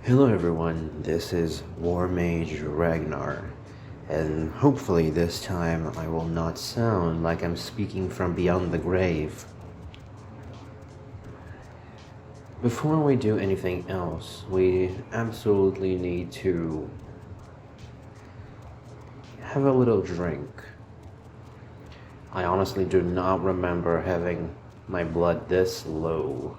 Hello everyone, this is War Mage Ragnar, and hopefully this time I will not sound like I'm speaking from beyond the grave. Before we do anything else, we absolutely need to have a little drink. I honestly do not remember having my blood this low.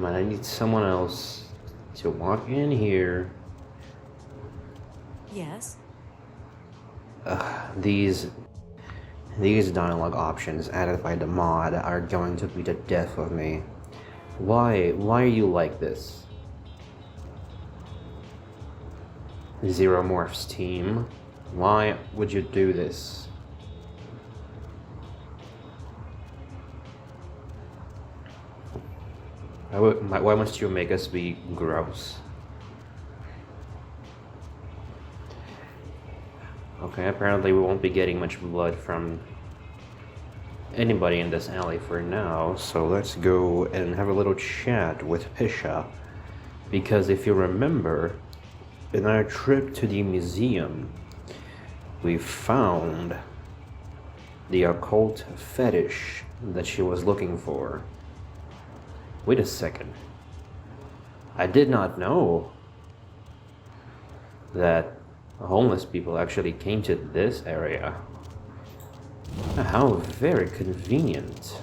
I need someone else to walk in here. Yes? These dialogue options added by the mod are going to be the death of me. Why are you like this? Zero Morphs team, why would you do this? Why must you make us be gross? Okay, apparently we won't be getting much blood from anybody in this alley for now, so let's go and have a little chat with Pisha. Because if you remember, in our trip to the museum, we found the occult fetish that she was looking for. Wait a second. I did not know that homeless people actually came to this area. How very convenient.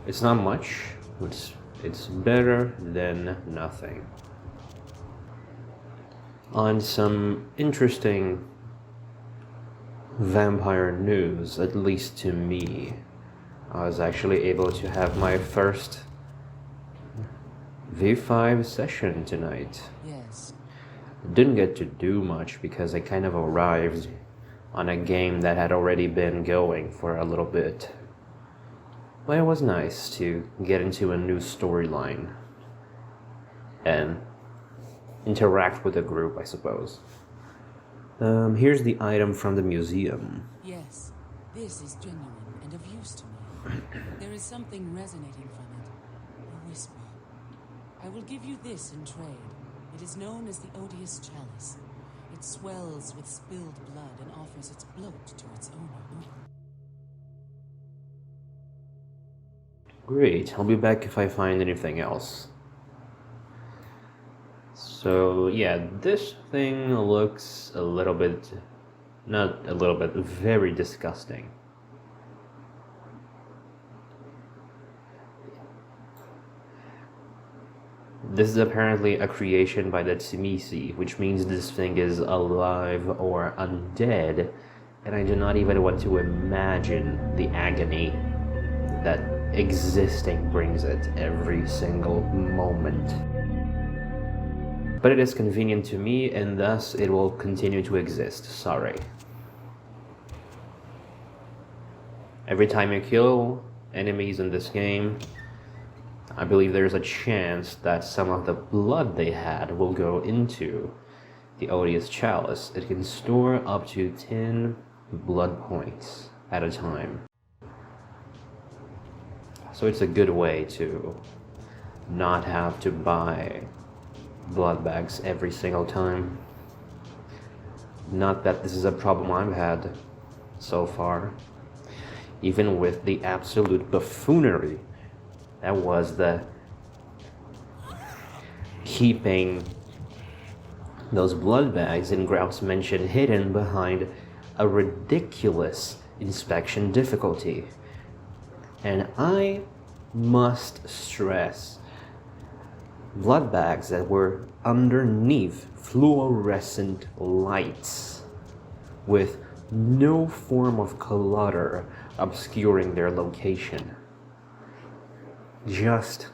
It's not much, it's better than nothing. On some interesting vampire news, at least to me, I was actually able to have my first V5 session tonight. Yes. Didn't get to do much because I kind of arrived on a game that had already been going for a little bit. But it was nice to get into a new storyline and interact with the group, I suppose. Here's the item from the museum. Yes, this is genuine and of use to me. There is something resonating from it. A whisper. I will give you this in trade. It is known as the Odious Chalice. It swells with spilled blood and offers its bloat to its owner. Great, I'll be back if I find anything else. So yeah, this thing looks a little bit, not a little bit, very disgusting. This is apparently a creation by the Tsimisi, which means this thing is alive or undead, and I do not even want to imagine the agony that existing brings it every single moment. But it is convenient to me, and thus it will continue to exist. Sorry. Every time you kill enemies in this game, I believe there's a chance that some of the blood they had will go into the Odious Chalice. It can store up to 10 blood points at a time. So it's a good way to not have to buy blood bags every single time. Not that this is a problem I've had so far. Even with the absolute buffoonery that was the keeping those blood bags in Grout's Mansion hidden behind a ridiculous inspection difficulty. And I must stress, blood bags that were underneath fluorescent lights with no form of clutter obscuring their location. Just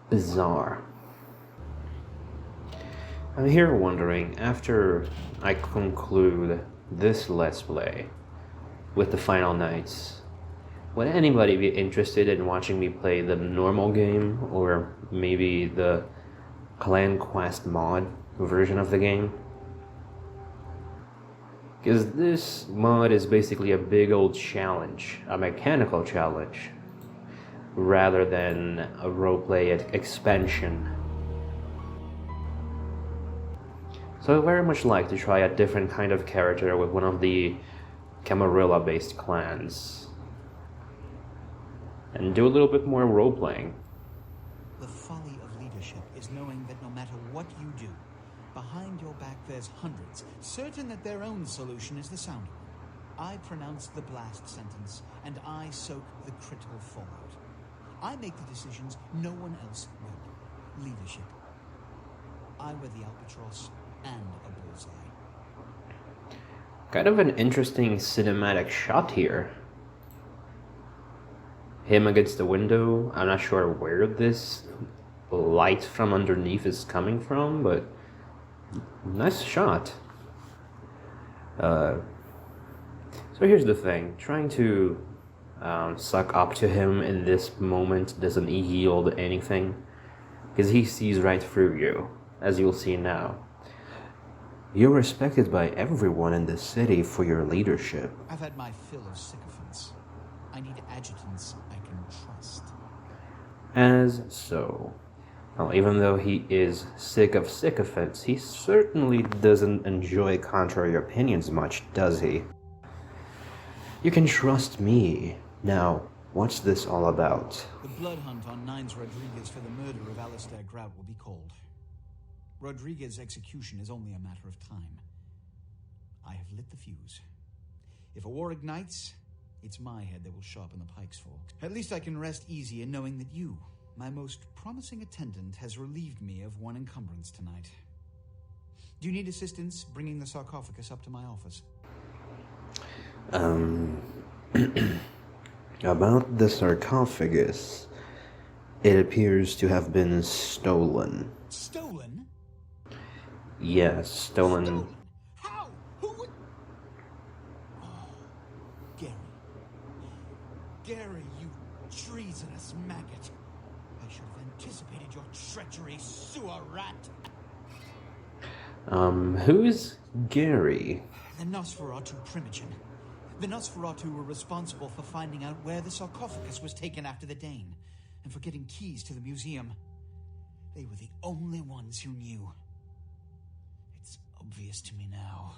bizarre. I'm here wondering, after I conclude this Let's Play, with the final nights. Would anybody be interested in watching me play the normal game, or maybe the Clan Quest mod version of the game? Because this mod is basically a big old challenge, a mechanical challenge, rather than a roleplay expansion. So I very much like to try a different kind of character with one of the Camarilla-based clans, and do a little bit more role-playing. The folly of leadership is knowing that no matter what you do, behind your back there's hundreds, certain that their own solution is the sounder one. I pronounce the blast sentence, and I soak the critical fallout. I make the decisions, no one else will. Leadership. I wear the albatross and a bullseye. Kind of an interesting cinematic shot here. Him against the window. I'm not sure where this light from underneath is coming from, but nice shot. So here's the thing. Trying to suck up to him in this moment doesn't yield anything, because he sees right through you, as you'll see now. You're respected by everyone in the city for your leadership. I've had my fill of sycophants. I need adjutants I can trust. As so. Well, even though he is sick of sycophants, he certainly doesn't enjoy contrary opinions much, does he? You can trust me. Now, what's this all about? The blood hunt on Nines Rodriguez for the murder of Alistair Grout will be called. Rodriguez's execution is only a matter of time. I have lit the fuse. If a war ignites, it's my head that will sharpen the pikes for. At least I can rest easy in knowing that you, my most promising attendant, has relieved me of one encumbrance tonight. Do you need assistance bringing the sarcophagus up to my office? About the sarcophagus, it appears to have been stolen. Stolen? Yes, stolen. How? Who would... Oh, Gary. Gary, you treasonous maggot. I should have anticipated your treachery, sewer rat. Who's Gary? The Nosferatu Primogen. The Nosferatu were responsible for finding out where the sarcophagus was taken after the Dane, and for getting keys to the museum. They were the only ones who knew. It's obvious to me now.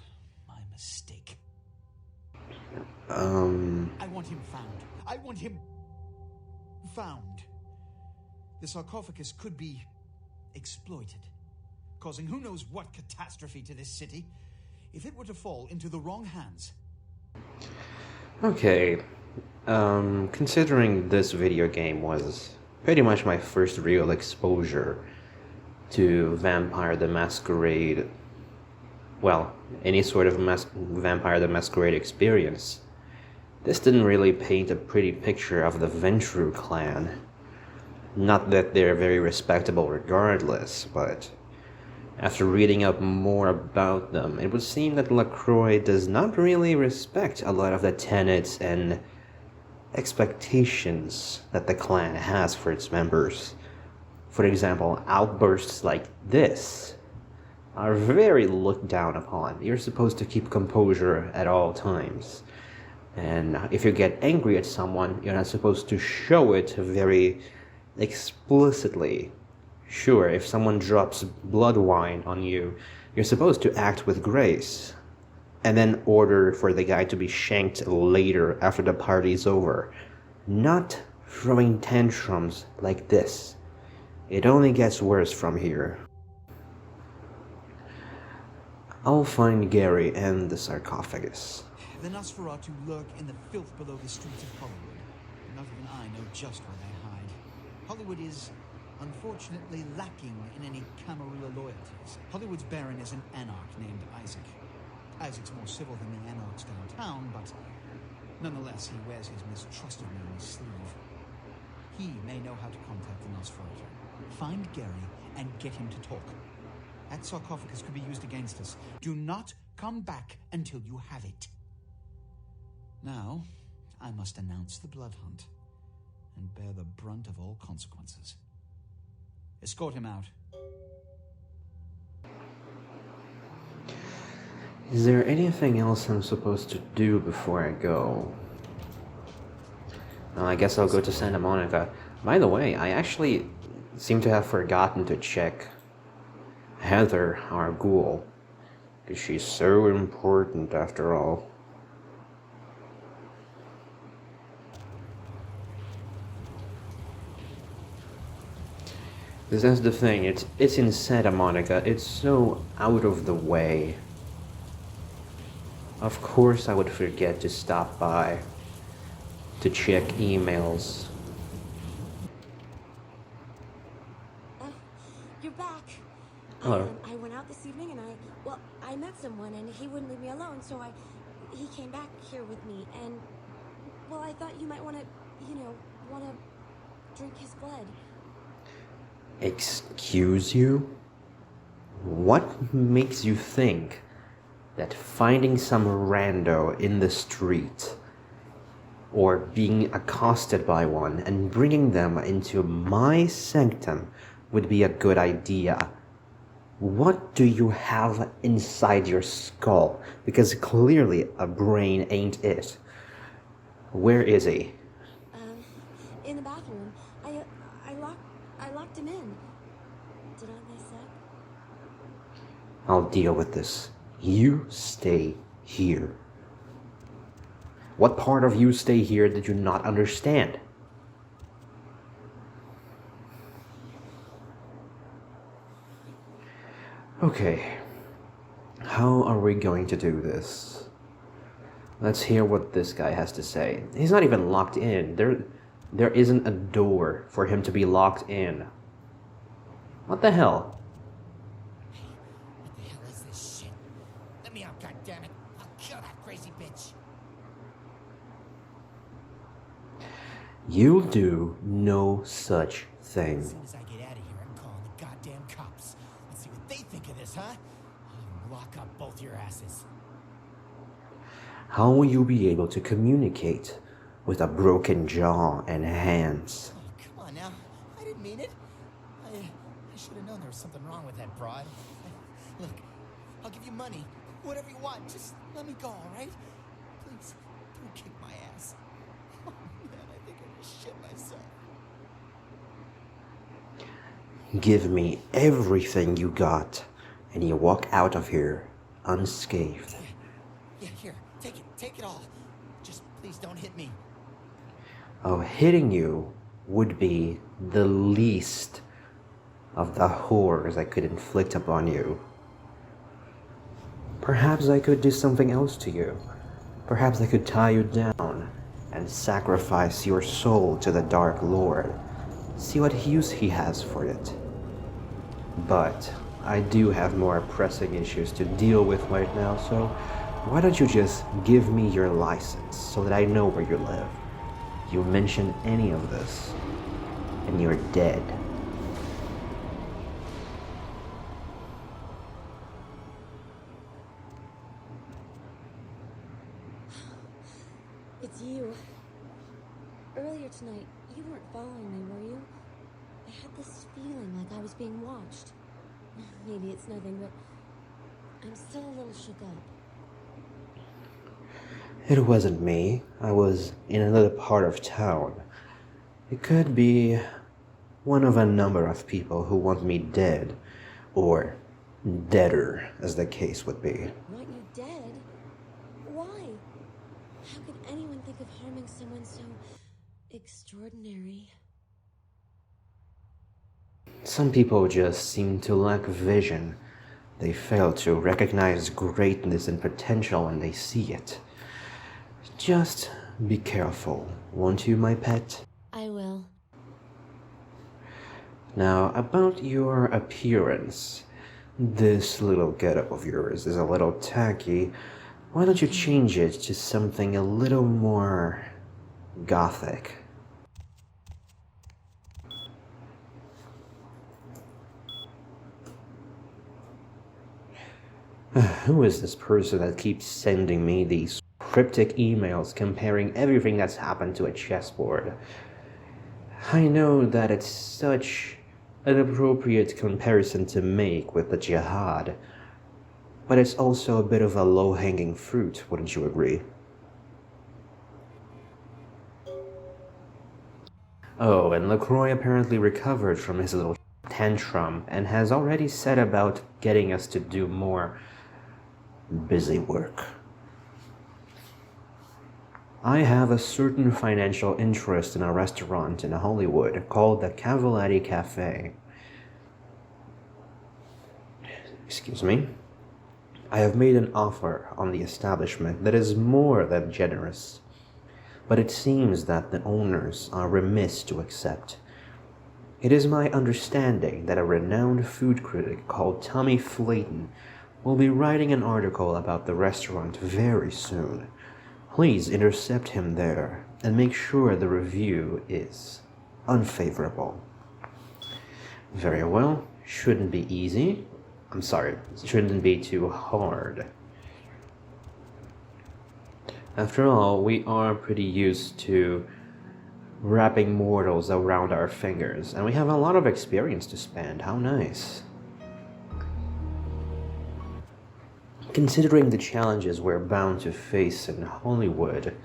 My mistake. I want him found. I want him found. The sarcophagus could be exploited, causing who knows what catastrophe to this city. If it were to fall into the wrong hands... Okay, considering this video game was pretty much my first real exposure to Vampire the Masquerade, well, any sort of Vampire the Masquerade experience, this didn't really paint a pretty picture of the Ventru clan. Not that they're very respectable regardless, but after reading up more about them, it would seem that LaCroix does not really respect a lot of the tenets and expectations that the clan has for its members. For example, outbursts like this are very looked down upon. You're supposed to keep composure at all times. And if you get angry at someone, you're not supposed to show it very explicitly. Sure, if someone drops blood wine on you, you're supposed to act with grace, and then order for the guy to be shanked later after the party's over. Not throwing tantrums like this. It only gets worse from here. I'll find Gary and the sarcophagus. The Nosferatu lurk in the filth below the streets of Hollywood. Not even I know just where they hide. Hollywood is... unfortunately lacking in any Camarilla loyalties. Hollywood's baron is an Anarch named Isaac. Isaac's more civil than the Anarchs downtown, but nonetheless he wears his mistrust of me on his sleeve. He may know how to contact the Nosferatu. Find Gary and get him to talk. That sarcophagus could be used against us. Do not come back until you have it. Now, I must announce the blood hunt and bear the brunt of all consequences. Escort him out. Is there anything else I'm supposed to do before I go? Well, I guess I'll go to Santa Monica. By the way, I actually seem to have forgotten to check Heather, our ghoul, because she's so important after all. Because that's the thing, it's in Santa Monica, it's so out of the way. Of course I would forget to stop by to check emails. Oh, you're back. Hello. I went out this evening and I met someone and he wouldn't leave me alone, so he came back here with me and, well, I thought you might want to, want to drink his blood. Excuse you? What makes you think that finding some rando in the street or being accosted by one and bringing them into my sanctum would be a good idea? What do you have inside your skull? Because clearly a brain ain't it. Where is he? In the bathroom. I locked him in. Did I mess up? I'll deal with this. You stay here. What part of you stay here did you not understand? Okay. How are we going to do this? Let's hear what this guy has to say. He's not even locked in. There isn't a door for him to be locked in. What the hell? What the hell is this shit? Let me out, goddammit! I'll kill that crazy bitch! You'll do no such As thing. soon as I get out of here, I'm calling the goddamn cops. Let's see what they think of this, huh? I'll lock up both your asses. How will you be able to communicate with a broken jaw and hands? Oh, come on now. I didn't mean it. I should have known there was something wrong with that broad. Look, I'll give you money. Whatever you want. Just let me go, all right? Please, don't kick my ass. Oh, man, I think I just shit myself. Give me everything you got, and you walk out of here unscathed. Yeah, here. Take it all. Just please don't hit me. Oh, hitting you would be the least of the horrors I could inflict upon you. Perhaps I could do something else to you. Perhaps I could tie you down and sacrifice your soul to the Dark Lord. See what use he has for it. But I do have more pressing issues to deal with right now, so why don't you just give me your license so that I know where you live? You mention any of this, and you're dead. It's you. Earlier tonight, you weren't following me, were you? I had this feeling like I was being watched. Maybe it's nothing, but I'm still a little shook up. It wasn't me. I was in another part of town. It could be one of a number of people who want me dead, or deader, as the case would be. Want you dead? Why? How could anyone think of harming someone so extraordinary? Some people just seem to lack vision. They fail to recognize greatness and potential when they see it. Just be careful, won't you, my pet? I will. Now, about your appearance. This little getup of yours is a little tacky. Why don't you change it to something a little more gothic? Who is this person that keeps sending me these cryptic emails comparing everything that's happened to a chessboard. I know that it's such an appropriate comparison to make with the jihad, but it's also a bit of a low-hanging fruit, wouldn't you agree? Oh, and LaCroix apparently recovered from his little tantrum and has already set about getting us to do more busy work. I have a certain financial interest in a restaurant in Hollywood called the Cavallari Cafe. Excuse me. I have made an offer on the establishment that is more than generous, but it seems that the owners are remiss to accept. It is my understanding that a renowned food critic called Tommy Flayton will be writing an article about the restaurant very soon. Please intercept him there and make sure the review is unfavorable. Very well, shouldn't be easy. I'm sorry, shouldn't be too hard. After all, we are pretty used to wrapping mortals around our fingers, and we have a lot of experience to spend. How nice. Considering the challenges we're bound to face in Hollywood,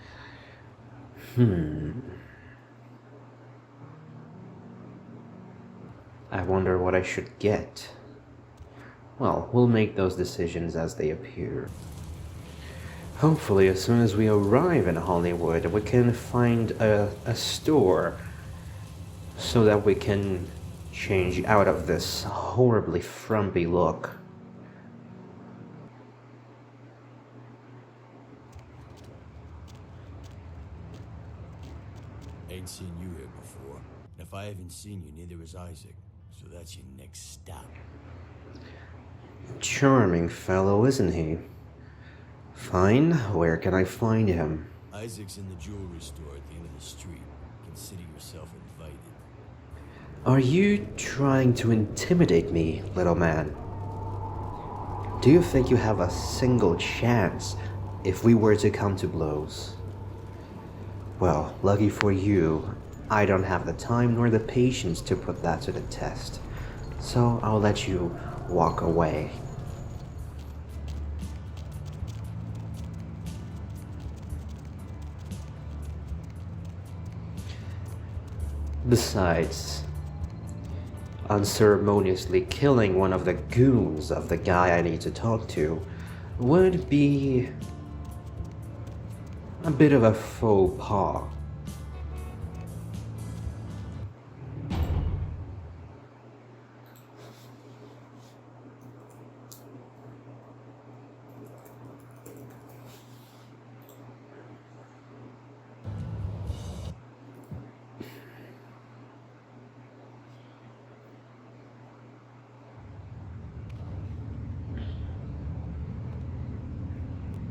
I wonder what I should get. Well, we'll make those decisions as they appear. Hopefully, as soon as we arrive in Hollywood, we can find a store so that we can change out of this horribly frumpy look. Ain't seen you here before. If I haven't seen you, neither has Isaac. So that's your next stop. Charming fellow, isn't he? Fine, where can I find him? Isaac's in the jewelry store at the end of the street. Consider yourself invited. Are you trying to intimidate me, little man? Do you think you have a single chance if we were to come to blows? Well, lucky for you, I don't have the time nor the patience to put that to the test. So I'll let you walk away. Besides, unceremoniously killing one of the goons of the guy I need to talk to would be a bit of a faux pas.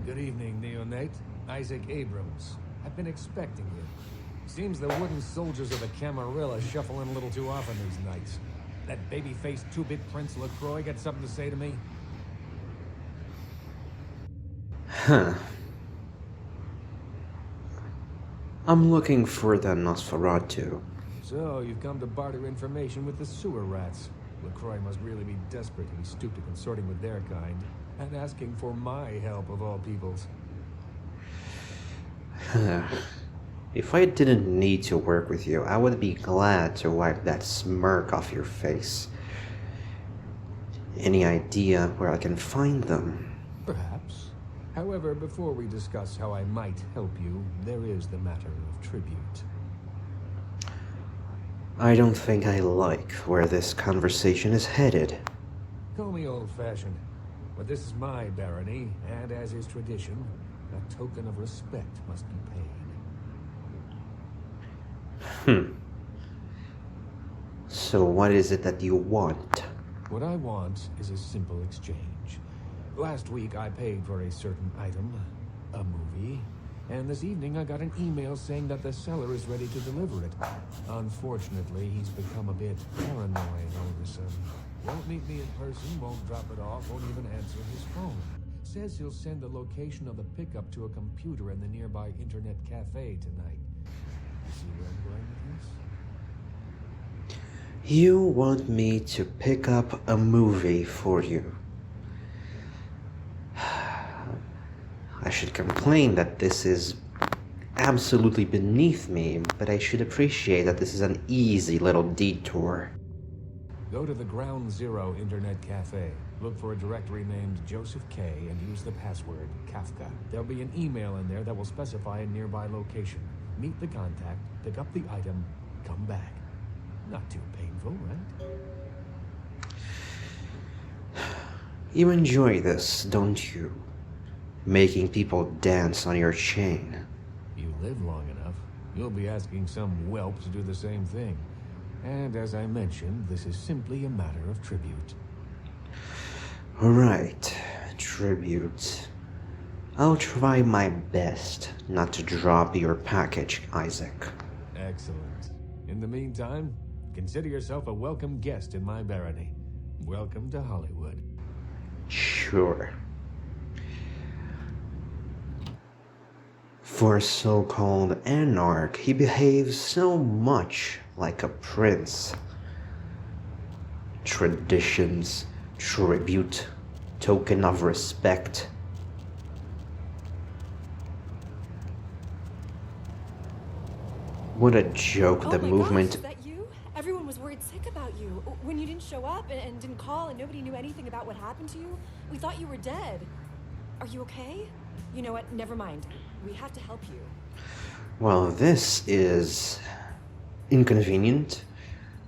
Good evening, Neonate. Isaac Abrams. I've been expecting you. Seems the wooden soldiers of the Camarilla shuffle in a little too often these nights. That baby-faced two-bit Prince LaCroix got something to say to me? Huh. I'm looking for the Nosferatu. So, you've come to barter information with the sewer rats. LaCroix must really be desperate to be stooped to consorting with their kind, and asking for my help of all peoples. If I didn't need to work with you, I would be glad to wipe that smirk off your face. Any idea where I can find them? Perhaps. However, before we discuss how I might help you, there is the matter of tribute. I don't think I like where this conversation is headed. Call me old-fashioned, but this is my barony, and as is tradition, a token of respect must be paid. So what is it that you want? What I want is a simple exchange. Last week I paid for a certain item, a movie, and this evening I got an email saying that the seller is ready to deliver it. Unfortunately, he's become a bit paranoid all of a sudden. Won't meet me in person, won't drop it off, won't even answer his phone. Says he'll send the location of the pickup to a computer in the nearby internet cafe tonight. See where I'm going with this? You want me to pick up a movie for you? I should complain that this is absolutely beneath me, but I should appreciate that this is an easy little detour. Go to the Ground Zero Internet Cafe. Look for a directory named Joseph K. and use the password Kafka. There'll be an email in there that will specify a nearby location. Meet the contact, pick up the item, come back. Not too painful, right? You enjoy this, don't you? Making people dance on your chain. You live long enough, you'll be asking some whelp to do the same thing. And as I mentioned, this is simply a matter of tribute. Right, tribute. I'll try my best not to drop your package, Isaac. Excellent. In the meantime, consider yourself a welcome guest in my barony. Welcome to Hollywood. Sure. For a so-called Anarch, he behaves so much like a prince. Traditions, tribute, token of respect. What a joke the movement... Gosh, is that you? Everyone was worried sick about you. When you didn't show up and didn't call and nobody knew anything about what happened to you, we thought you were dead. Are you okay? You know what? Never mind. We have to help you. Well, this is inconvenient.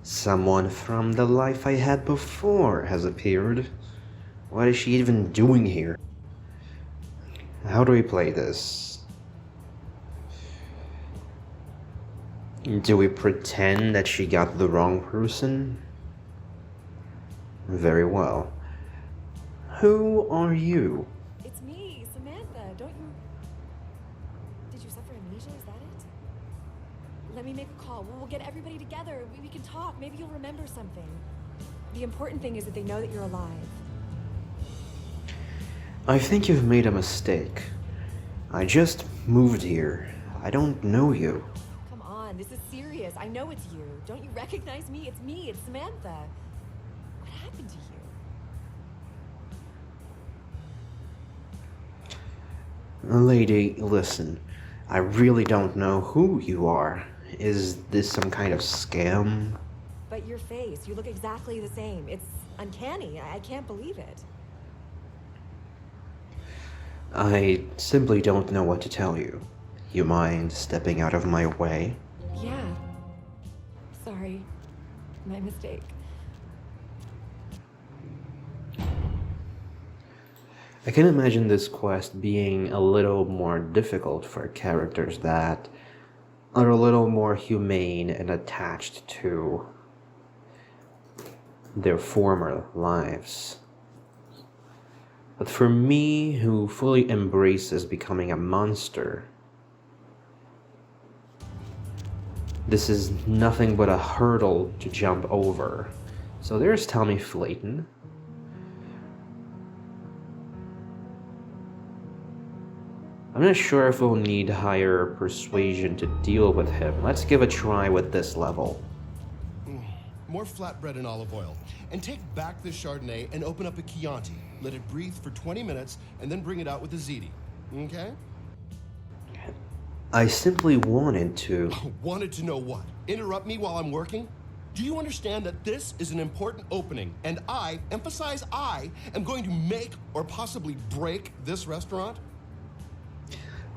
Someone from the life I had before has appeared. What is she even doing here? How do we play this? Do we pretend that she got the wrong person? Very well. Who are you? It's me, Samantha. Don't you... Did you suffer amnesia? Is that it? Let me make a call. We'll get everybody together. We can talk. Maybe you'll remember something. The important thing is that they know that you're alive. I think you've made a mistake. I just moved here. I don't know you. Come on, this is serious. I know it's you. Don't you recognize me? It's me. It's Samantha. What happened to you? Lady, listen. I really don't know who you are. Is this some kind of scam? But your face, you look exactly the same. It's uncanny. I can't believe it. I simply don't know what to tell you. You mind stepping out of my way? Yeah. Sorry. My mistake. I can imagine this quest being a little more difficult for characters that are a little more humane and attached to their former lives. But for me, who fully embraces becoming a monster, this is nothing but a hurdle to jump over. So there's Tommy Flayton. I'm not sure if we'll need higher persuasion to deal with him. Let's give a try with this level. More flatbread and olive oil. And take back this Chardonnay and open up a Chianti. Let it breathe for 20 minutes and then bring it out with a ziti. Okay? I simply wanted to... Wanted to know what? Interrupt me while I'm working? Do you understand that this is an important opening and I, emphasize I, am going to make or possibly break this restaurant?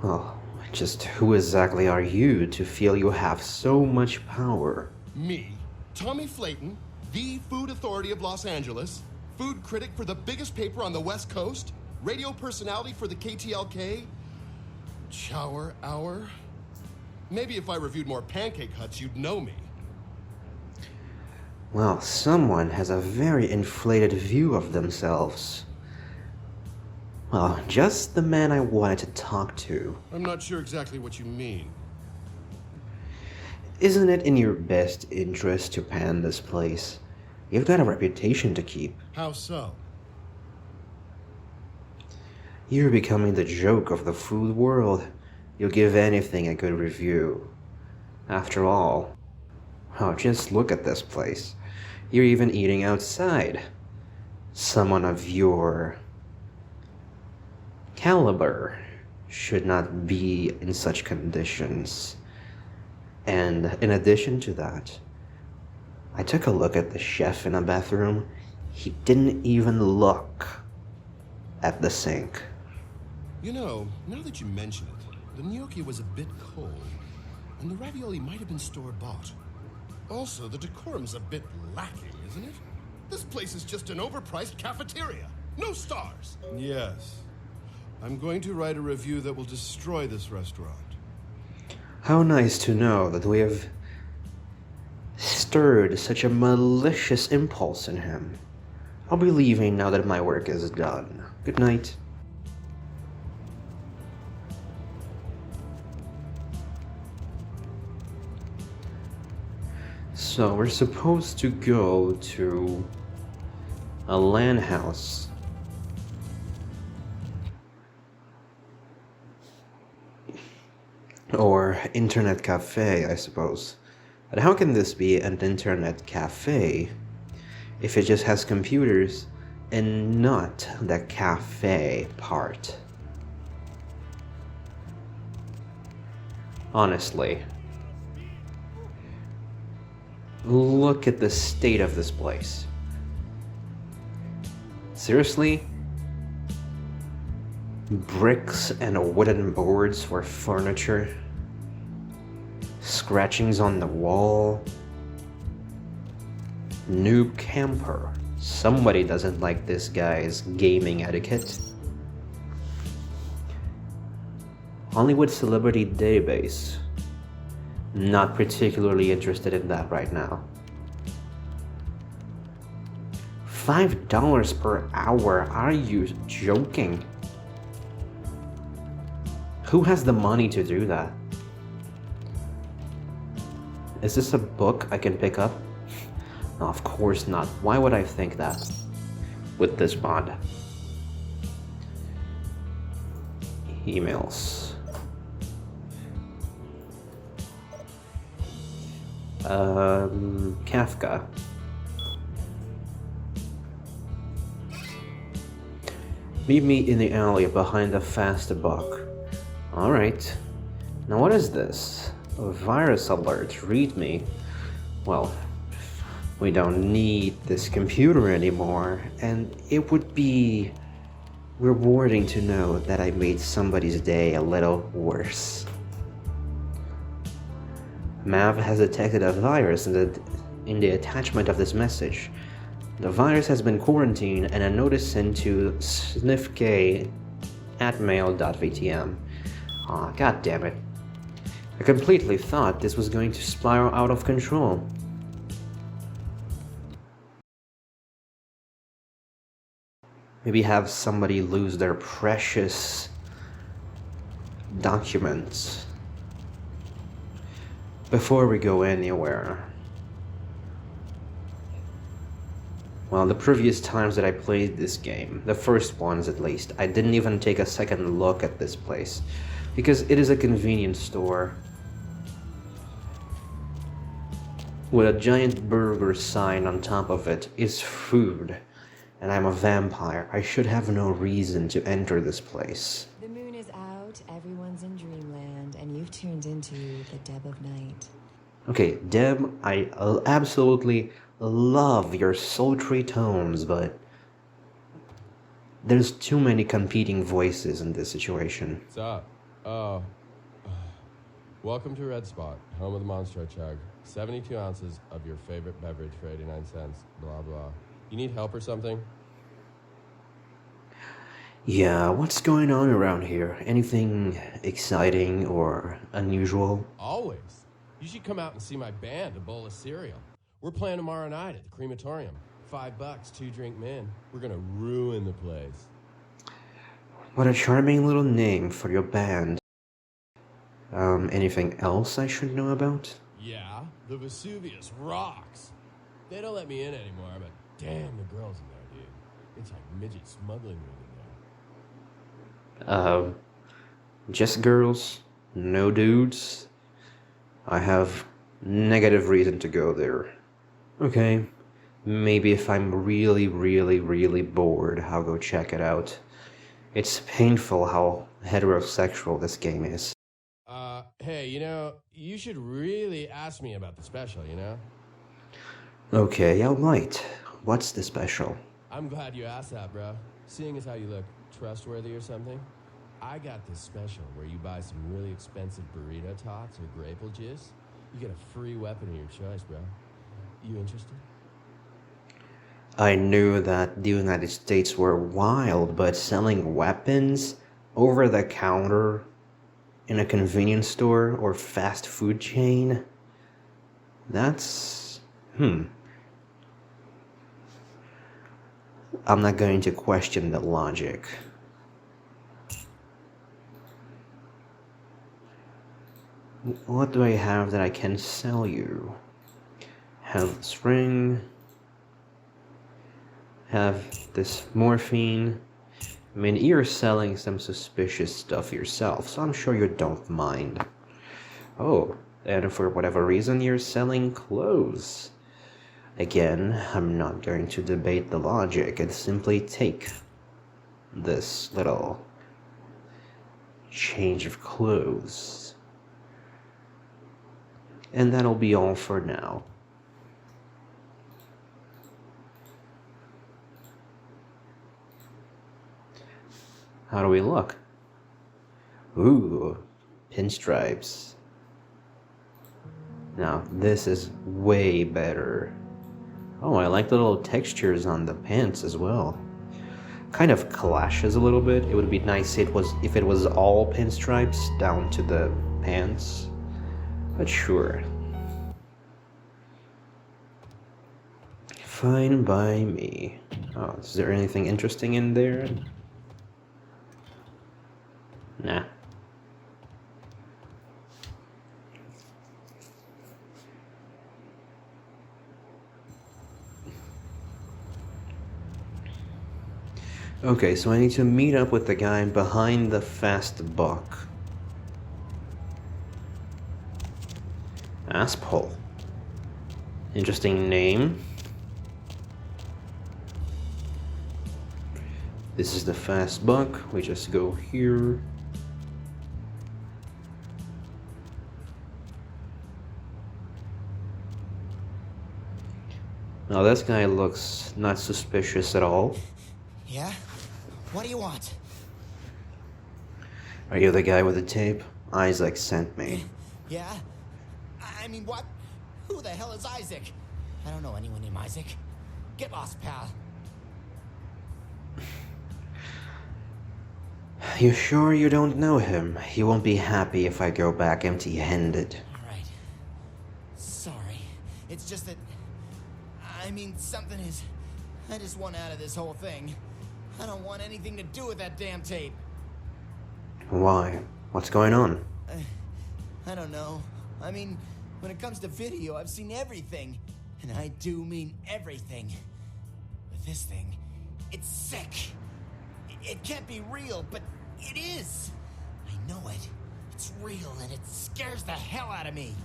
Well, just who exactly are you to feel you have so much power? Me, Tommy Flayton, the food authority of Los Angeles, food critic for the biggest paper on the West Coast, radio personality for the KTLK, Chower Hour. Maybe if I reviewed more Pancake Huts, you'd know me. Well, someone has a very inflated view of themselves. Well, just the man I wanted to talk to. I'm not sure exactly what you mean. Isn't it in your best interest to pan this place? You've got a reputation to keep. How so? You're becoming the joke of the food world. You'll give anything a good review. After all, oh, just look at this place. You're even eating outside. Someone of your caliber should not be in such conditions. And in addition to that, I took a look at the chef in a bathroom. He didn't even look at the sink. You know, now that you mention it, the gnocchi was a bit cold, and the ravioli might have been store-bought. Also, the decorum's a bit lacking, isn't it? This place is just an overpriced cafeteria. No stars. Yes. I'm going to write a review that will destroy this restaurant. How nice to know that we have stirred such a malicious impulse in him. I'll be leaving now that my work is done. Good night. So we're supposed to go to a LAN house. Or internet cafe, I suppose. But how can this be an internet cafe if it just has computers and not the cafe part? Honestly. Look at the state of this place. Seriously? Bricks and wooden boards for furniture. Scratchings on the wall. Noob camper. Somebody doesn't like this guy's gaming etiquette. Hollywood celebrity database. Not particularly interested in that right now. $5 per hour? Are you joking? Who has the money to do that? Is this a book I can pick up? No, of course not. Why would I think that with this mod? Emails. Kafka. Meet me in the alley behind the fast buck. Alright. Now what is this? A virus alert. Read me. Well, we don't need this computer anymore, and it would be rewarding to know that I made somebody's day a little worse. Mav has detected a virus in the attachment of this message. The virus has been quarantined, and a notice sent to sniffk@mail.vtm. Aw, god damn it. I completely thought this was going to spiral out of control. Maybe have somebody lose their precious documents before we go anywhere. Well, the previous times that I played this game, the first ones at least, I didn't even take a second look at this place because it is a convenience store with a giant burger sign on top of it. Is food, and I'm a vampire. I should have no reason to enter this place. The moon is out, everyone's in dreamland, and you've tuned into the Deb of Night. Okay, Deb, I absolutely love your sultry tones, but there's too many competing voices in this situation. What's up? Welcome to Red Spot, home of the Monster Chug. 72 ounces of your favorite beverage for 89 cents, blah blah. You need help or something? Yeah, what's going on around here? Anything exciting or unusual? Always. You should come out and see my band, A Bowl of Cereal. We're playing tomorrow night at the crematorium. $5, 2-drink min. We're gonna ruin the place. What a charming little name for your band. Anything else I should know about? Yeah, the Vesuvius rocks. They don't let me in anymore, but damn, the girls in there, dude. It's like midget smuggling room in there. Uh, just girls, no dudes. I have negative reason to go there. Okay, maybe if I'm really, really, really bored, I'll go check it out. It's painful how heterosexual this game is. Hey, you know, you should really ask me about the special, you know? Okay, I might. What's the special? I'm glad you asked that, bro. Seeing as how you look trustworthy or something, I got this special where you buy some really expensive burrito tots or grapeful juice. You get a free weapon of your choice, bro. You interested? I knew that the United States were wild, but selling weapons over the counter in a convenience store or fast food chain? That's... I'm not going to question the logic. What do I have that I can sell you? Have this ring. Have this morphine. I mean, you're selling some suspicious stuff yourself, so I'm sure you don't mind. Oh, and for whatever reason, you're selling clothes. Again, I'm not going to debate the logic and simply take this little change of clothes. And that'll be all for now. How do we look? Ooh, pinstripes. Now, this is way better. Oh, I like the little textures on the pants as well. Kind of clashes a little bit. It would be nice if it was all pinstripes down to the pants. But sure. Fine by me. Oh, is there anything interesting in there? Nah. Okay, so I need to meet up with the guy behind the fast buck. Asphole. Interesting name. This is the fast buck. We just go here. Now this guy looks not suspicious at all. Yeah? What do you want? Are you the guy with the tape? Isaac sent me. Yeah? I mean, what? Who the hell is Isaac? I don't know anyone named Isaac. Get lost, pal. You sure you don't know him? He won't be happy if I go back empty-handed. Alright. Sorry. It's just that... I mean, something is... I just want out of this whole thing. I don't want anything to do with that damn tape. Why? What's going on? I don't know. I mean, when it comes to video, I've seen everything. And I do mean everything. But this thing, it's sick. It can't be real, but it is. I know it. It's real, and it scares the hell out of me.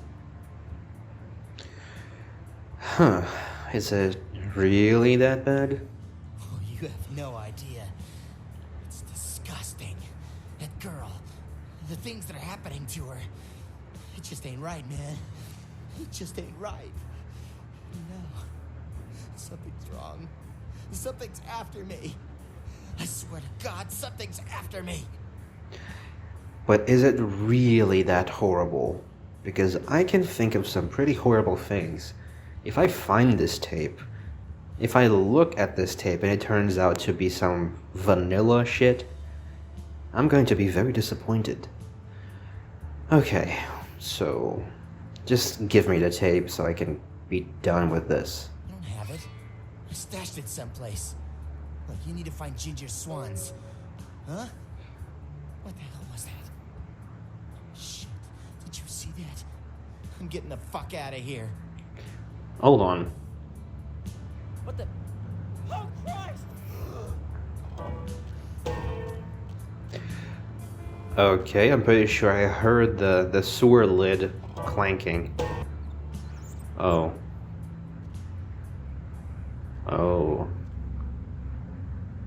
Huh. Is it really that bad? Oh, you have no idea. It's disgusting. That girl, the things that are happening to her. It just ain't right, man. It just ain't right. No. Something's wrong. Something's after me. I swear to God, something's after me. But is it really that horrible? Because I can think of some pretty horrible things. If I find this tape, if I look at this tape and it turns out to be some vanilla shit, I'm going to be very disappointed. Okay, so just give me the tape so I can be done with this. I don't have it. I stashed it someplace. Look, you need to find Ginger Swans. Huh? What the hell was that? Shit. Did you see that? I'm getting the fuck out of here. Hold on. What the? Oh, Christ! Okay, I'm pretty sure I heard the sewer lid clanking. Oh. Oh.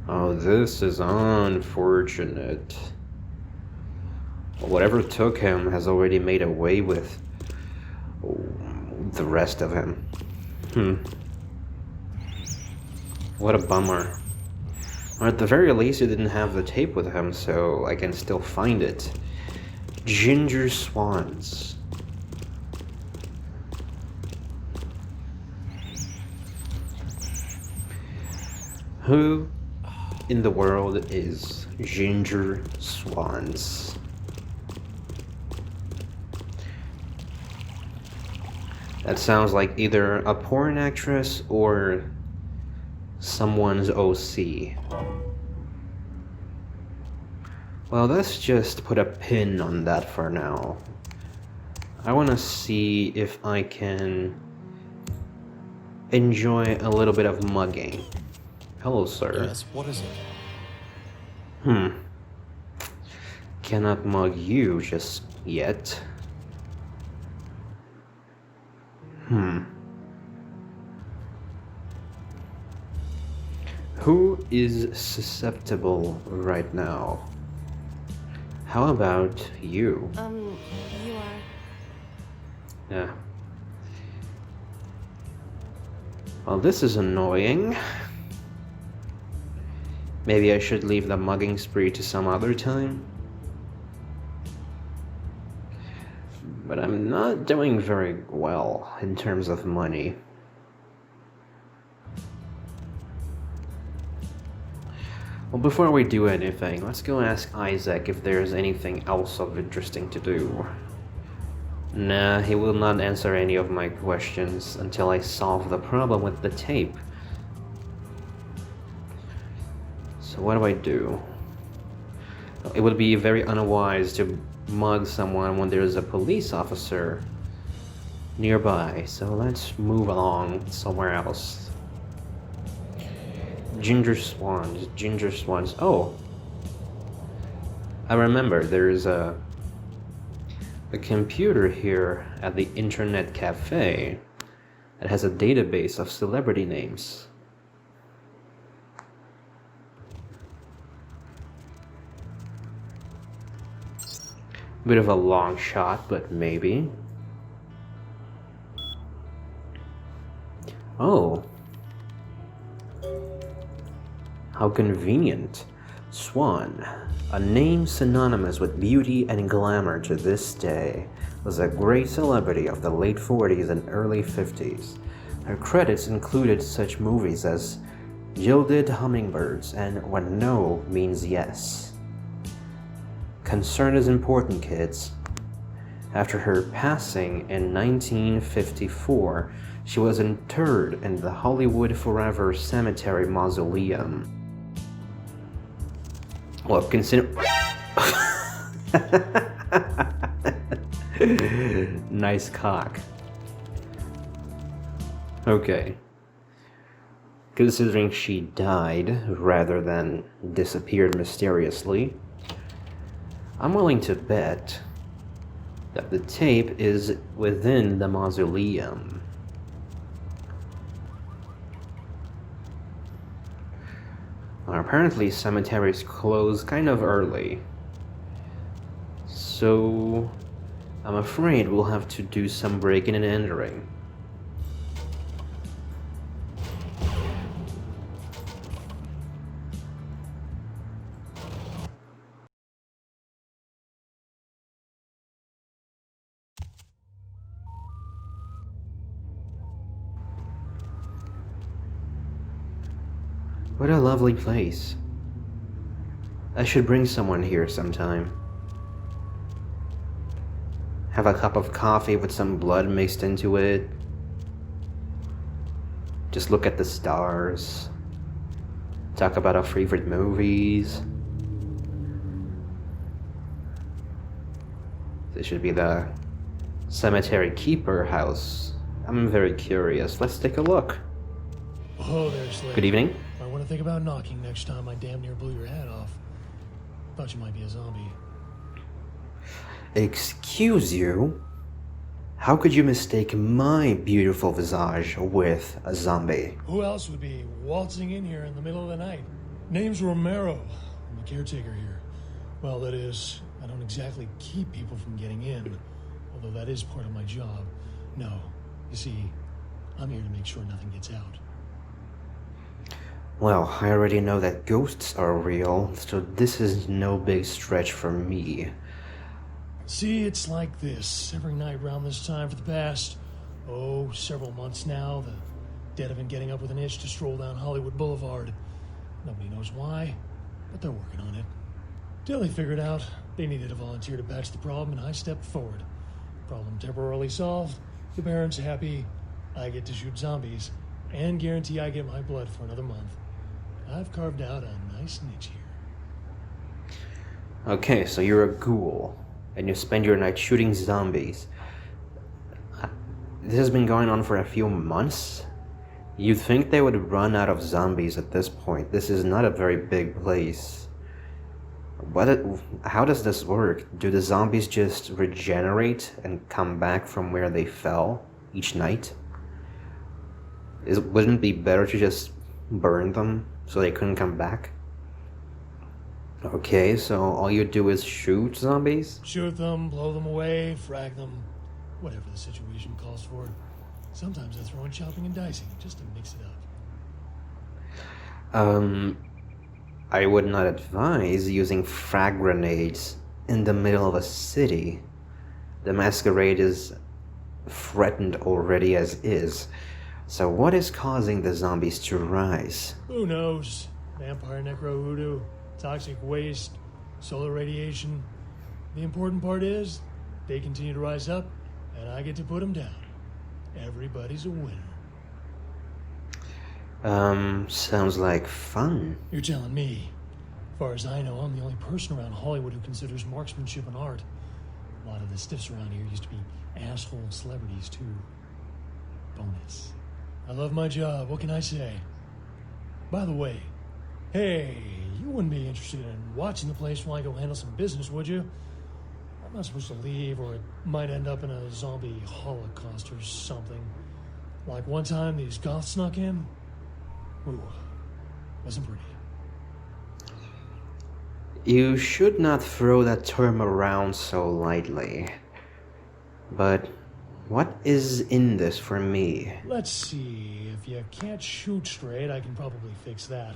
Oh, this is unfortunate. Whatever took him has already made away with the rest of him. What a bummer. Or at the very least, he didn't have the tape with him, so I can still find it. Ginger swans. Who in the world is Ginger Swans? That sounds like either a porn actress or someone's OC. Well, let's just put a pin on that for now. I want to see if I can enjoy a little bit of mugging. Hello, sir. Yes, what is it? Cannot mug you just yet. Who is susceptible right now? How about you? You are. Yeah. Well, this is annoying. Maybe I should leave the mugging spree to some other time. But I'm not doing very well in terms of money. Well, before we do anything, let's go ask Isaac if there's anything else of interesting to do. Nah, he will not answer any of my questions until I solve the problem with the tape. So what do I do? It would be very unwise to mug someone when there's a police officer nearby, so let's move along somewhere else. Ginger swans. Oh, I remember there's a computer here at the internet cafe that has a database of celebrity names. Bit of a long shot, but maybe. Oh. How convenient. Swan, a name synonymous with beauty and glamour to this day, was a great celebrity of the late 40s and early 50s. Her credits included such movies as Gilded Hummingbirds and When No Means Yes. Concern is important, kids. After her passing in 1954, she was interred in the Hollywood Forever Cemetery Mausoleum. Well, consider... Nice cock. Okay. Considering she died rather than disappeared mysteriously, I'm willing to bet that the tape is within the mausoleum. Apparently, cemeteries close kind of early, so I'm afraid we'll have to do some breaking and entering. What a lovely place. I should bring someone here sometime. Have a cup of coffee with some blood mixed into it. Just look at the stars. Talk about our favorite movies. This should be the cemetery keeper house. I'm very curious. Let's take a look. Oh, there, Slick. Good evening. I want to think about knocking next time I damn near blew your head off. Thought you might be a zombie. Excuse you? How could you mistake my beautiful visage with a zombie? Who else would be waltzing in here in the middle of the night? Name's Romero. I'm the caretaker here. Well, that is, I don't exactly keep people from getting in, although that is part of my job. No, you see, I'm here to make sure nothing gets out. Well, I already know that ghosts are real, so this is no big stretch for me. See, it's like this. Every night around this time for the past, several months now, the dead have been getting up with an itch to stroll down Hollywood Boulevard. Nobody knows why, but they're working on it. Till they figured out they needed a volunteer to patch the problem, and I stepped forward. Problem temporarily solved, the parents happy, I get to shoot zombies, and guarantee I get my blood for another month. I've carved out a nice niche here. Okay, so you're a ghoul, and you spend your night shooting zombies. This has been going on for a few months? You'd think they would run out of zombies at this point. This is not a very big place. How does this work? Do the zombies just regenerate and come back from where they fell each night? Wouldn't it be better to just burn them so they couldn't come back? Okay, so all you do is shoot zombies? Shoot them, blow them away, frag them, whatever the situation calls for. Sometimes I throw in chopping and dicing just to mix it up. I would not advise using frag grenades in the middle of a city. The masquerade is threatened already as is. So what is causing the zombies to rise? Who knows? Vampire necro voodoo, toxic waste, solar radiation. The important part is they continue to rise up and I get to put them down. Everybody's a winner. Sounds like fun. You're telling me. As far as I know, I'm the only person around Hollywood who considers marksmanship an art. A lot of the stiffs around here used to be asshole celebrities, too. Bonus. I love my job, what can I say? By the way, hey, you wouldn't be interested in watching the place while I go handle some business, would you? I'm not supposed to leave, or it might end up in a zombie holocaust or something. Like one time these goths snuck in. Ooh, wasn't pretty. You should not throw that term around so lightly. But what is in this for me? Let's see, if you can't shoot straight, I can probably fix that.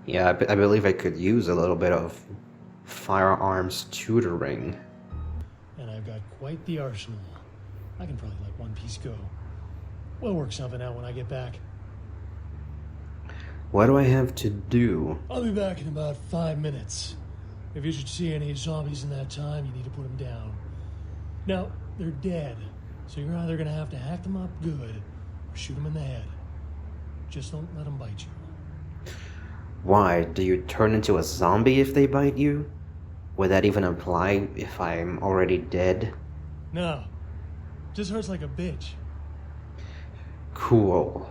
Yeah, I believe I could use a little bit of firearms tutoring. And I've got quite the arsenal. I can probably let one piece go. We'll work something out when I get back. What do I have to do? I'll be back in about 5 minutes. If you should see any zombies in that time, you need to put them down. Now, they're dead, so you're either gonna have to hack them up good or shoot them in the head. Just don't let them bite you. Why? Do you turn into a zombie if they bite you? Would that even apply if I'm already dead? No. Just hurts like a bitch. Cool.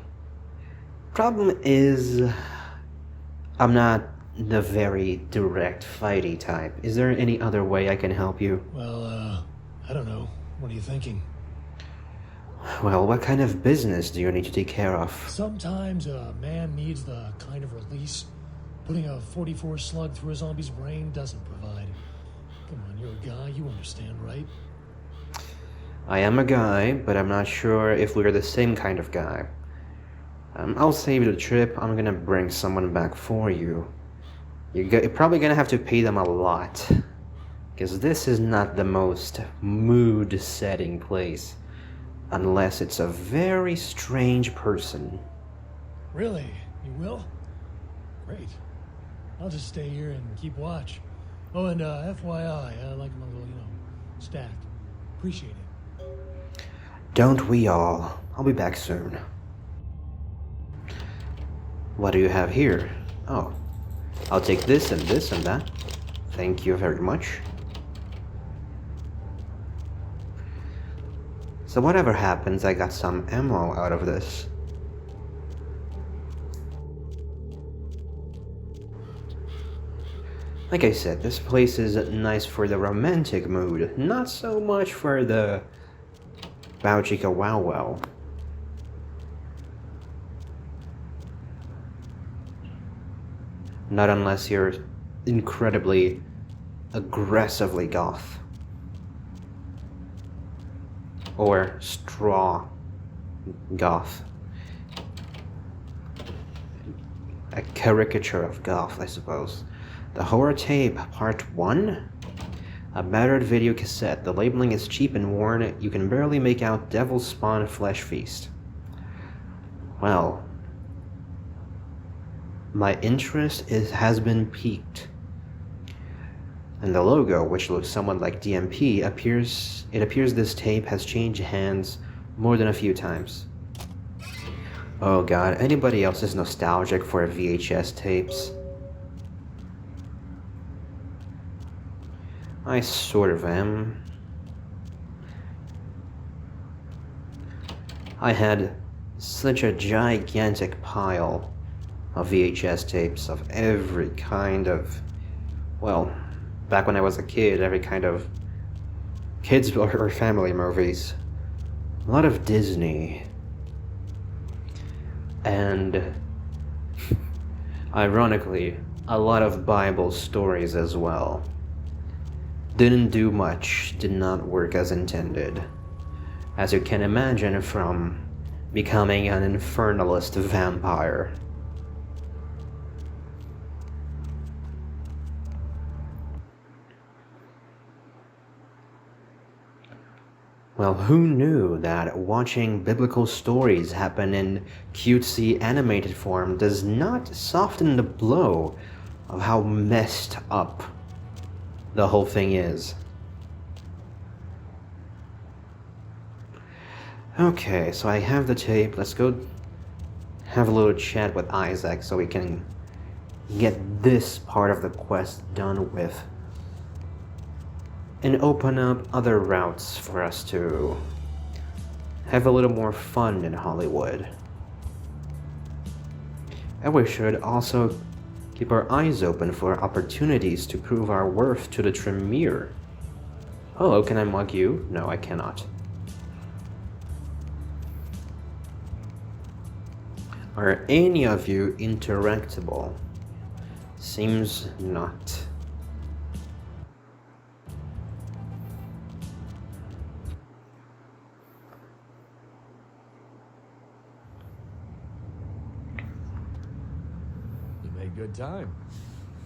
Problem is, I'm not the very direct fighty type. Is there any other way I can help you? Well, I don't know. What are you thinking? Well, what kind of business do you need to take care of? Sometimes a man needs the kind of release putting a 44 slug through a zombie's brain doesn't provide. Come on, you're a guy, you understand, right? I am a guy, but I'm not sure if we're the same kind of guy. I'll save you the trip. I'm gonna bring someone back for you. You're probably gonna have to pay them a lot, because this is not the most mood-setting place, unless it's a very strange person. Really? You will? Great. I'll just stay here and keep watch. Oh, and FYI, I like them a little, stacked. Appreciate it. Don't we all? I'll be back soon. What do you have here? Oh, I'll take this and this and that. Thank you very much. So whatever happens, I got some ammo out of this. Like I said, this place is nice for the romantic mood, not so much for the bow chicka wow wow. Not unless you're incredibly aggressively goth. Or straw goth. A caricature of goth, I suppose. The Horror Tape, Part 1? A battered video cassette. The labeling is cheap and worn. You can barely make out Devil's Spawn Flesh Feast. Well, my interest has been piqued. And the logo, which looks somewhat like DMP, appears this tape has changed hands more than a few times. Oh god, anybody else is nostalgic for VHS tapes? I sort of am. I had such a gigantic pile of VHS tapes of every kind of, well, back when I was a kid, every kind of kids or family movies. A lot of Disney. And ironically, a lot of Bible stories as well. Didn't do much, did not work as intended. As you can imagine from becoming an infernalist vampire. Well, who knew that watching biblical stories happen in cutesy animated form does not soften the blow of how messed up the whole thing is. Okay, so I have the tape. Let's go have a little chat with Isaac so we can get this part of the quest done with. And open up other routes for us to have a little more fun in Hollywood. And we should also keep our eyes open for opportunities to prove our worth to the Tremere. Hello, can I mug you? No, I cannot. Are any of you interactable? Seems not. Good time.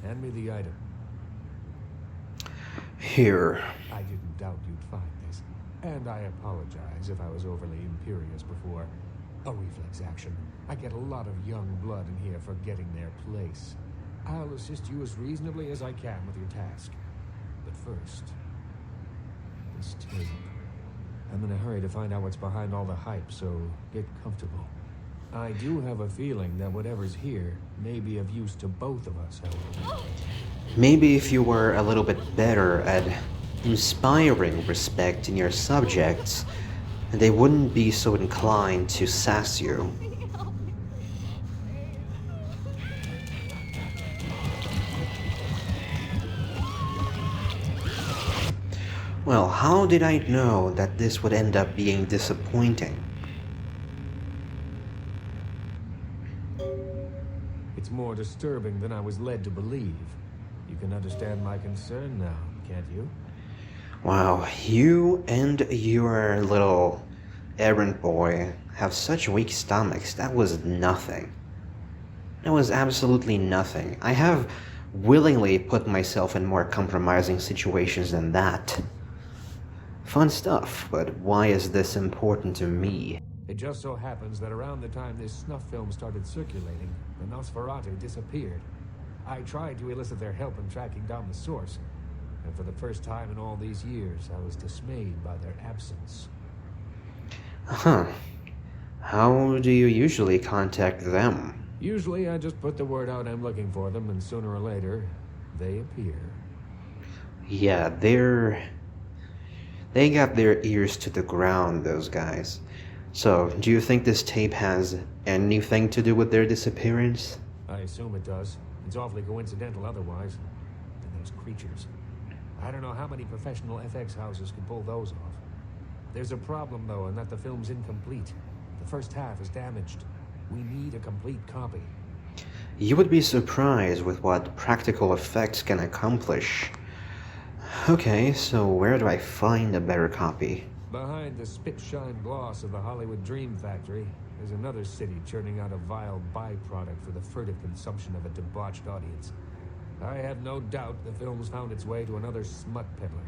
Hand me the item. Here. I didn't doubt you'd find this, and I apologize if I was overly imperious before. A reflex action. I get a lot of young blood in here forgetting their place. I'll assist you as reasonably as I can with your task. But first, this tape. I'm in a hurry to find out what's behind all the hype, so get comfortable. I do have a feeling that whatever's here may be of use to both of us, however. Maybe if you were a little bit better at inspiring respect in your subjects, they wouldn't be so inclined to sass you. Well, how did I know that this would end up being disappointing? It's more disturbing than I was led to believe. You can understand my concern now, can't you? Wow, you and your little errand boy have such weak stomachs. That was nothing. That was absolutely nothing. I have willingly put myself in more compromising situations than that. Fun stuff, but why is this important to me? It just so happens that around the time this Snuff film started circulating, the Nosferatu disappeared. I tried to elicit their help in tracking down the source, and for the first time in all these years, I was dismayed by their absence. Huh. How do you usually contact them? Usually I just put the word out I'm looking for them, and sooner or later, they appear. Yeah, they got their ears to the ground, those guys. So, do you think this tape has anything to do with their disappearance? I assume it does. It's awfully coincidental otherwise. And monstrous creatures. I don't know how many professional FX houses could pull those off. There's a problem, though, in that the film's incomplete. The first half is damaged. We need a complete copy. You would be surprised with what practical effects can accomplish. Okay, so where do I find a better copy? Behind the spit-shine gloss of the Hollywood Dream Factory, there's another city churning out a vile byproduct for the furtive consumption of a debauched audience. I have no doubt the film's found its way to another smut peddler.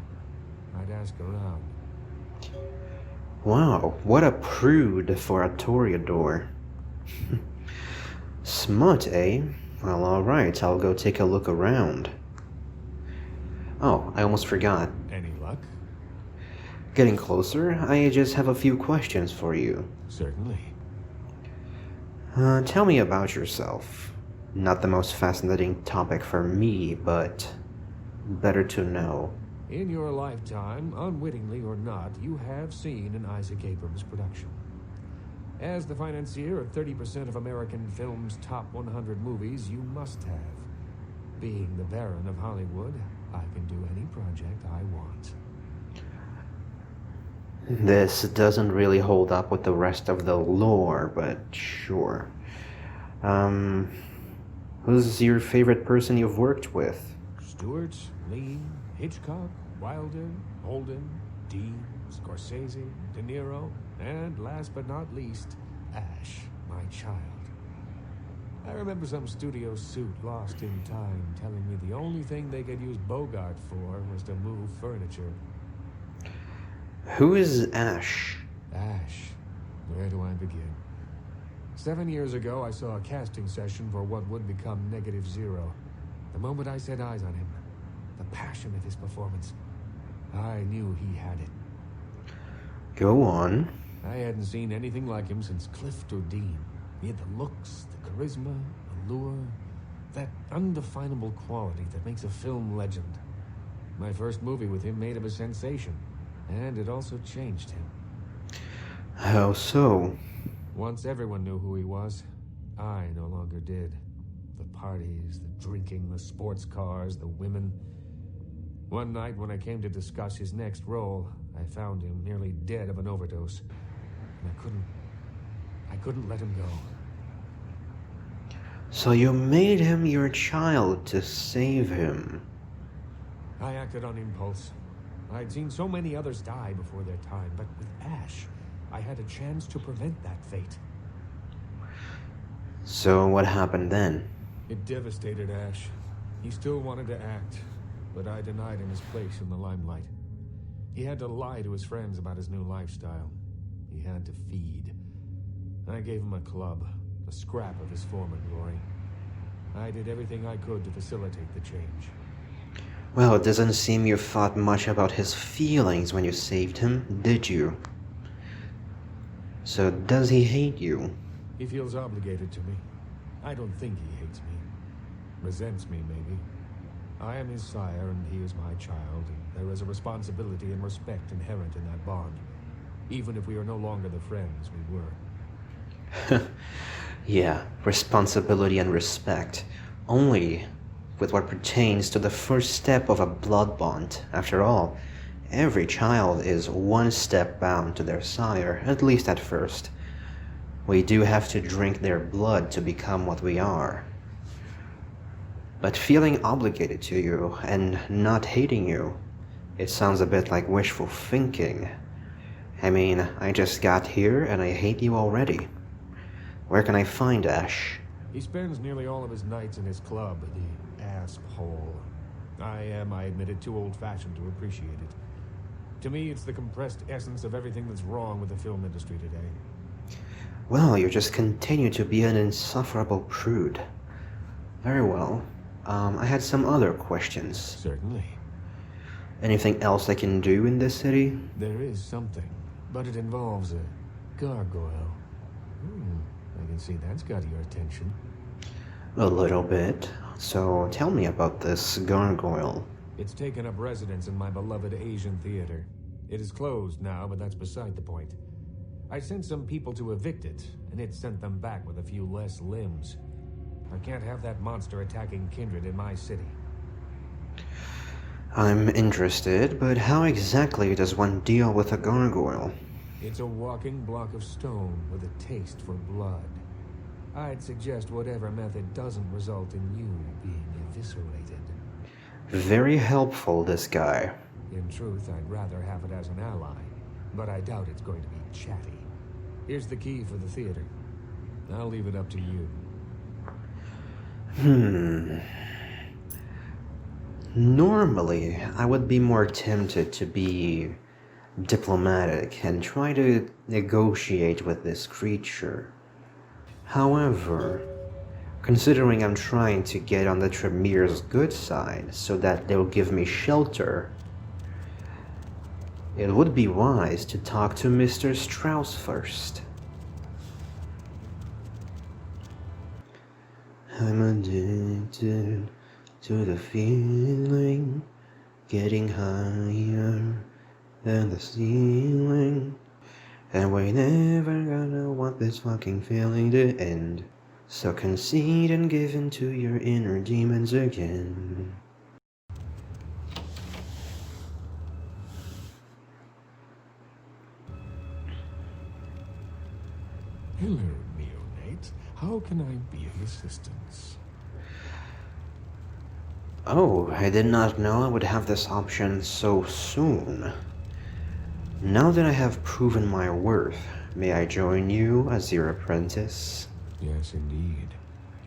I'd ask around. Wow, what a prude for a toreador. Smut, eh? Well, alright, I'll go take a look around. Oh, I almost forgot. Any luck? Getting closer, I just have a few questions for you. Certainly. Tell me about yourself. Not the most fascinating topic for me, but better to know. In your lifetime, unwittingly or not, you have seen an Isaac Abrams production. As the financier of 30% of American film's top 100 movies, you must have. Being the Baron of Hollywood, I can do any project I want. This doesn't really hold up with the rest of the lore, but sure. Who's your favorite person you've worked with? Stewart, Lean, Hitchcock, Wilder, Holden, Dean, Scorsese, De Niro, and last but not least, Ash, my child. I remember some studio suit lost in time telling me the only thing they could use Bogart for was to move furniture. Who is Ash? Ash. Where do I begin? 7 years ago, I saw a casting session for what would become Negative Zero. The moment I set eyes on him, the passion of his performance, I knew he had it. Go on. I hadn't seen anything like him since Clift or Dean. He had the looks, the charisma, allure, that undefinable quality that makes a film legend. My first movie with him made him a sensation, and it also changed him. How so? Once everyone knew who he was, I no longer did. The parties, the drinking, the sports cars, the women. One night when I came to discuss his next role, I found him nearly dead of an overdose. And I couldn't let him go. So you made him your child to save him. I acted on impulse. I'd seen so many others die before their time, but with Ash, I had a chance to prevent that fate. So what happened then? It devastated Ash. He still wanted to act, but I denied him his place in the limelight. He had to lie to his friends about his new lifestyle. He had to feed. I gave him a club, a scrap of his former glory. I did everything I could to facilitate the change. Well, it doesn't seem you thought much about his feelings when you saved him, did you? So does he hate you? He feels obligated to me. I don't think he hates me. Resents me, maybe. I am his sire and he is my child, and there is a responsibility and respect inherent in that bond, even if we are no longer the friends we were. Yeah, responsibility and respect. Only with what pertains to the first step of a blood bond. After all, every child is one step bound to their sire, at least at first. We do have to drink their blood to become what we are. But feeling obligated to you and not hating you, it sounds a bit like wishful thinking. I mean, I just got here and I hate you already. Where can I find Ash? He spends nearly all of his nights in his club, the Asp Hole. I admit it, too old-fashioned to appreciate it. To me, it's the compressed essence of everything that's wrong with the film industry today. Well, you just continue to be an insufferable prude. Very well. I had some other questions. Certainly. Anything else I can do in this city? There is something, but it involves a gargoyle. I can see that's got your attention. A little bit. So tell me about this gargoyle. It's taken up residence in my beloved Asian theater. It is closed now, but that's beside the point. I sent some people to evict it, and it sent them back with a few less limbs. I can't have that monster attacking kindred in my city. I'm interested, but how exactly does one deal with a gargoyle? It's a walking block of stone with a taste for blood. I'd suggest whatever method doesn't result in you being eviscerated. Very helpful, this guy. In truth, I'd rather have it as an ally, but I doubt it's going to be chatty. Here's the key for the theater. I'll leave it up to you. Normally, I would be more tempted to be diplomatic and try to negotiate with this creature. However, considering I'm trying to get on the Tremere's good side so that they'll give me shelter, it would be wise to talk to Mr. Strauss first. I'm addicted to the feeling, getting higher than the ceiling, and we're never gonna want this fucking feeling to end. So concede and give in to your inner demons again. Hello, neonate. How can I be of assistance? Oh, I did not know I would have this option so soon. Now that I have proven my worth, may I join you as your apprentice? Yes, indeed.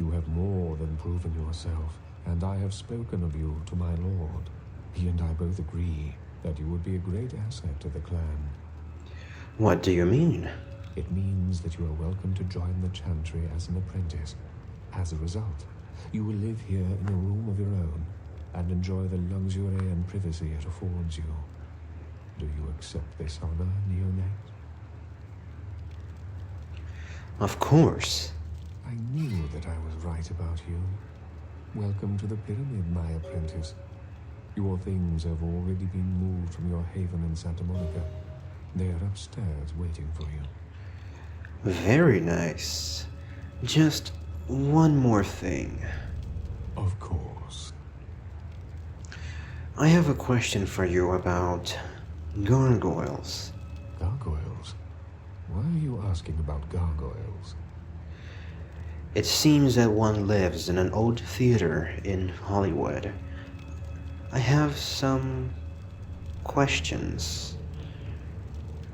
You have more than proven yourself, and I have spoken of you to my lord. He and I both agree that you would be a great asset to the clan. What do you mean? It means that you are welcome to join the Chantry as an apprentice. As a result, you will live here in a room of your own and enjoy the luxury and privacy it affords you. Do you accept this honor, neonate? Of course. I knew that I was right about you. Welcome to the pyramid, my apprentice. Your things have already been moved from your haven in Santa Monica. They are upstairs waiting for you. Very nice. Just one more thing. Of course. I have a question for you about gargoyles. Gargoyles? Why are you asking about gargoyles? It seems that one lives in an old theater in Hollywood. I have some questions.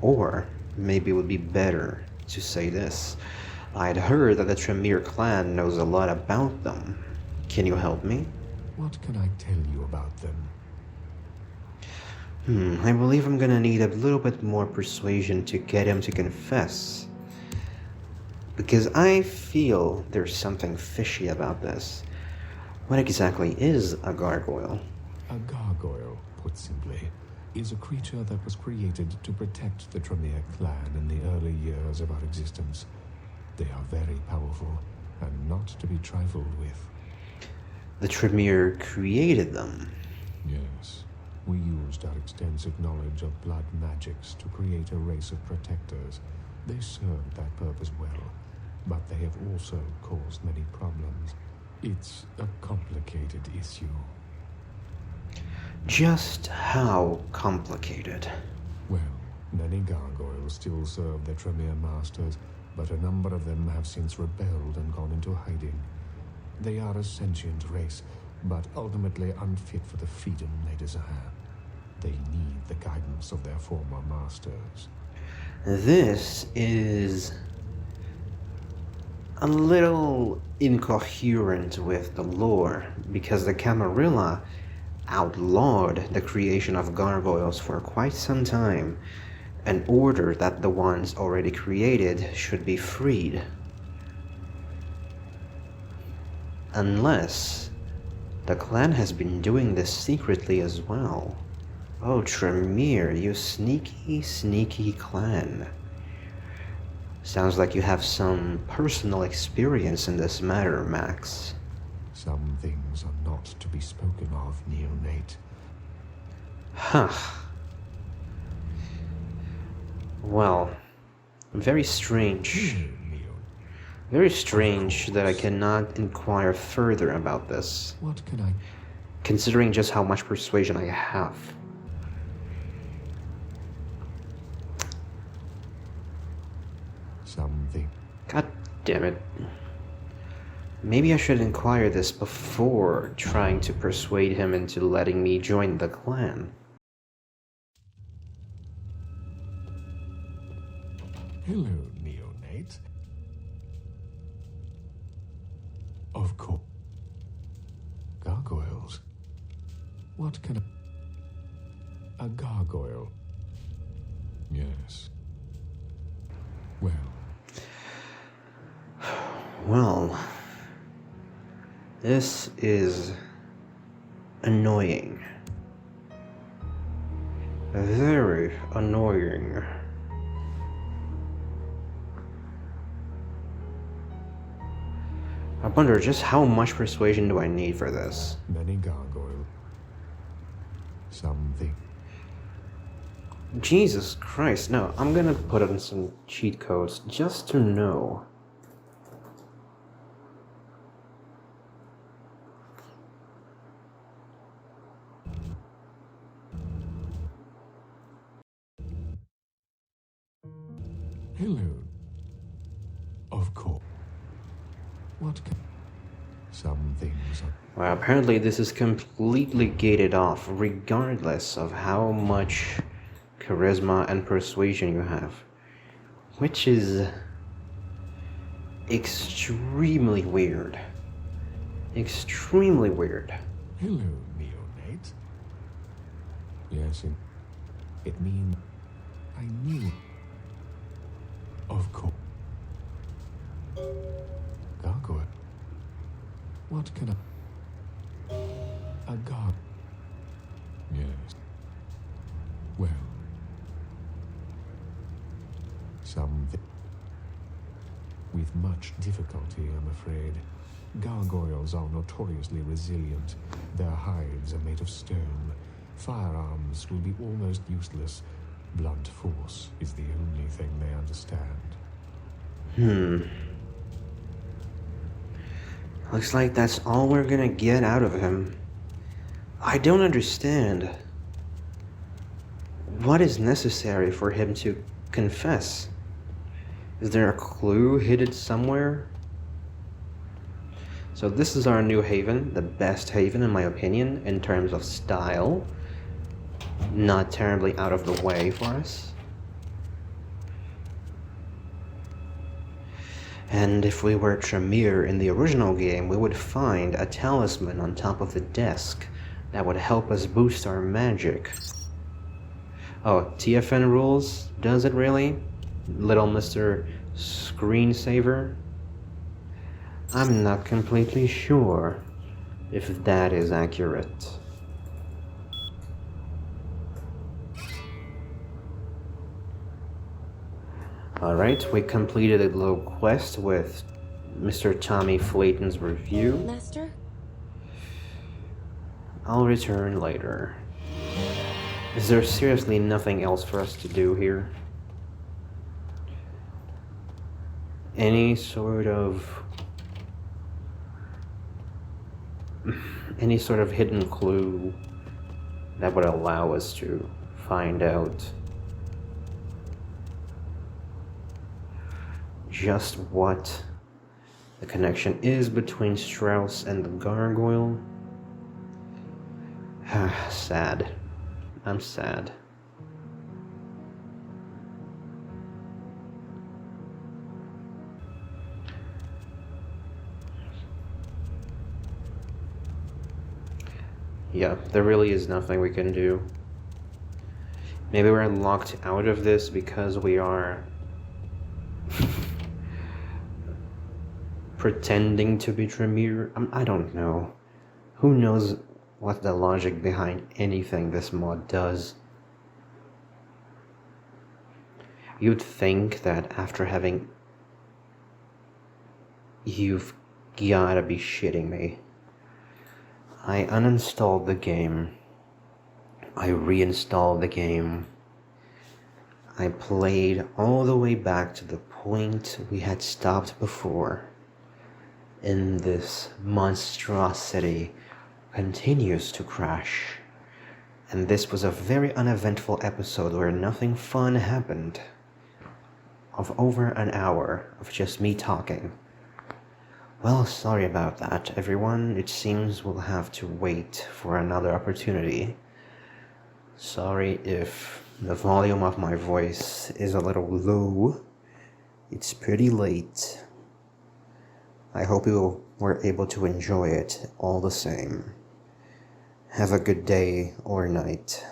Or maybe it would be better to say this. I'd heard that the Tremere clan knows a lot about them. Can you help me? What can I tell you about them? I believe I'm gonna need a little bit more persuasion to get him to confess. Because I feel there's something fishy about this. What exactly is a gargoyle? A gargoyle, put simply, is a creature that was created to protect the Tremere clan in the early years of our existence. They are very powerful and not to be trifled with. The Tremere created them. Yes. We used our extensive knowledge of blood magics to create a race of protectors. They served that purpose well, but they have also caused many problems. It's a complicated issue. Just how complicated? Well, many gargoyles still serve their Tremere masters, but a number of them have since rebelled and gone into hiding. They are a sentient race, but ultimately unfit for the freedom they desire. They need the guidance of their former masters. This is a little incoherent with the lore, because the Camarilla outlawed the creation of gargoyles for quite some time and ordered that the ones already created should be freed. Unless the clan has been doing this secretly as well. Oh, Tremere, you sneaky, sneaky clan. Sounds like you have some personal experience in this matter, Max. Some things are not to be spoken of, neonate. Huh. Well, very strange. Very strange that I cannot inquire further about this. What can I... considering just how much persuasion I have. Something. God damn it. Maybe I should inquire this before trying to persuade him into letting me join the clan. Hello, neonate. Of course. Gargoyles. What can a gargoyle? Yes. Well. Well, this is annoying. Very annoying. I wonder just how much persuasion do I need for this? Many gargoyle. Something. Jesus Christ, no, I'm gonna put in some cheat codes just to know. Hello. Of course. What can... Some things are... Well, apparently this is completely gated off, regardless of how much charisma and persuasion you have. Which is extremely weird. Extremely weird. Hello, neonate. Yes, it means... I knew... Of course. Gargoyle. What can a gar... Yes. Well. Something. With much difficulty, I'm afraid. Gargoyles are notoriously resilient. Their hides are made of stone. Firearms will be almost useless. Blunt force is the only thing they understand. Looks like that's all we're gonna get out of him. I don't understand. What is necessary for him to confess? Is there a clue hidden somewhere? So this is our new haven, the best haven in my opinion, in terms of style. Not terribly out of the way for us. And if we were Tremere in the original game, we would find a talisman on top of the desk that would help us boost our magic. Oh, TFN rules? Does it really? Little Mr. Screensaver? I'm not completely sure if that is accurate. Alright, we completed a little quest with Mr. Tommy Flayton's review. Master? I'll return later. Is there seriously nothing else for us to do here? Any sort of hidden clue that would allow us to find out just what the connection is between Strauss and the gargoyle? Sad. I'm sad. Yeah, there really is nothing we can do. Maybe we're locked out of this because we are pretending to be Tremere. I don't know. Who knows what the logic behind anything this mod does? You'd think that after having... You've gotta be shitting me. I uninstalled the game. I reinstalled the game. I played all the way back to the point we had stopped before. In this monstrosity continues to crash. And this was a very uneventful episode where nothing fun happened. Of over an hour of just me talking. Well, sorry about that, everyone. It seems we'll have to wait for another opportunity. Sorry if the volume of my voice is a little low. It's pretty late. I hope you were able to enjoy it all the same. Have a good day or night.